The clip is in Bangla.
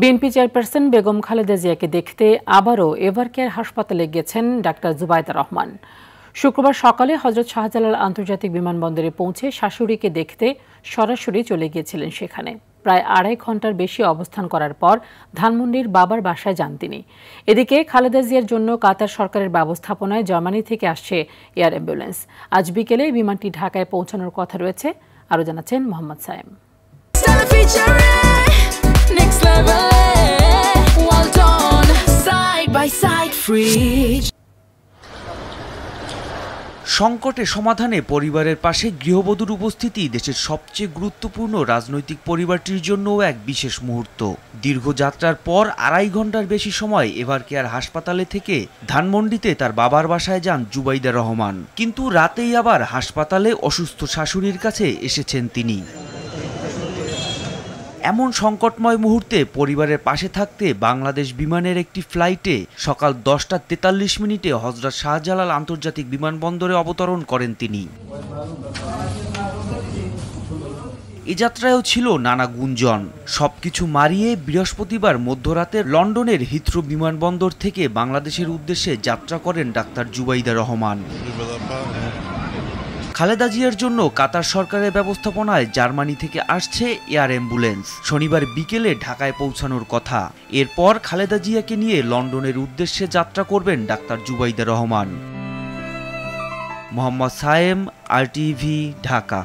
বিএনপি চেয়ারপারসন বেগম খালেদা জিয়াকে দেখতে আবারও এভারকেয়ার হাসপাতালে গেছেন ডাক্তার জুবাইদা রহমান। শুক্রবার সকালে হযরত শাহজালাল আন্তর্জাতিক বিমানবন্দরে পৌঁছে শাশুড়িকে দেখতে সরাসরি চলে গিয়েছিলেন সেখানে। প্রায় ২.৫ ঘন্টার বেশি অবস্থান করার পর ধানমন্ডির বাবার বাসায় যান তিনি। এদিকে খালেদা জিয়ার জন্য কাতার সরকারের ব্যবস্থাপনায় জার্মানি থেকে আসছে এয়ার অ্যাম্বুলেন্স। আজ বিকেলে বিমানটি ঢাকায় পৌঁছানোর কথা রয়েছে। আরও জানাচ্ছেন মোহাম্মদ সায়েম। সংকটে সমাধানে পরিবারের পাশে গৃহবধূর উপস্থিতি দেশের সবচেয়ে গুরুত্বপূর্ণ রাজনৈতিক পরিবারটির জন্যও এক বিশেষ মুহূর্ত। দীর্ঘ যাত্রার পর ২.৫ ঘন্টার বেশি সময় এভারকেয়ার হাসপাতালে থেকে ধানমন্ডিতে তার বাবার বাসায় যান জুবাইদা রহমান। কিন্তু রাতেই আবার হাসপাতালে অসুস্থ শাশুড়ির কাছে এসেছেন তিনি। এমন সংকটময় মুহূর্তে পরিবারের পাশে থাকতে বাংলাদেশ বিমানের একটি ফ্লাইটে সকাল ১০টা ৪৩ হযরত শাহজালাল আন্তর্জাতিক বিমানবন্দরে অবতরণ করেন তিনি। এ যাত্রায়ও ছিল নানা গুঞ্জন। সবকিছু মারিয়ে বৃহস্পতিবার মধ্যরাতে লন্ডনের হিথ্রো বিমানবন্দর থেকে বাংলাদেশের উদ্দেশ্যে যাত্রা করেন ডাক্তার জুবাইদা রহমান। খালেদা জিয়ার জন্য কাতার সরকারের ব্যবস্থাপনায় জার্মানি থেকে আসছে এয়ার অ্যাম্বুলেন্স। শনিবার বিকেলে ঢাকায় পৌঁছানোর কথা। এরপর খালেদা জিয়াকে নিয়ে লন্ডনের উদ্দেশ্যে যাত্রা করবেন ডাক্তার জুবাইদা রহমান। মোহাম্মদ সায়েম, RTV, ঢাকা।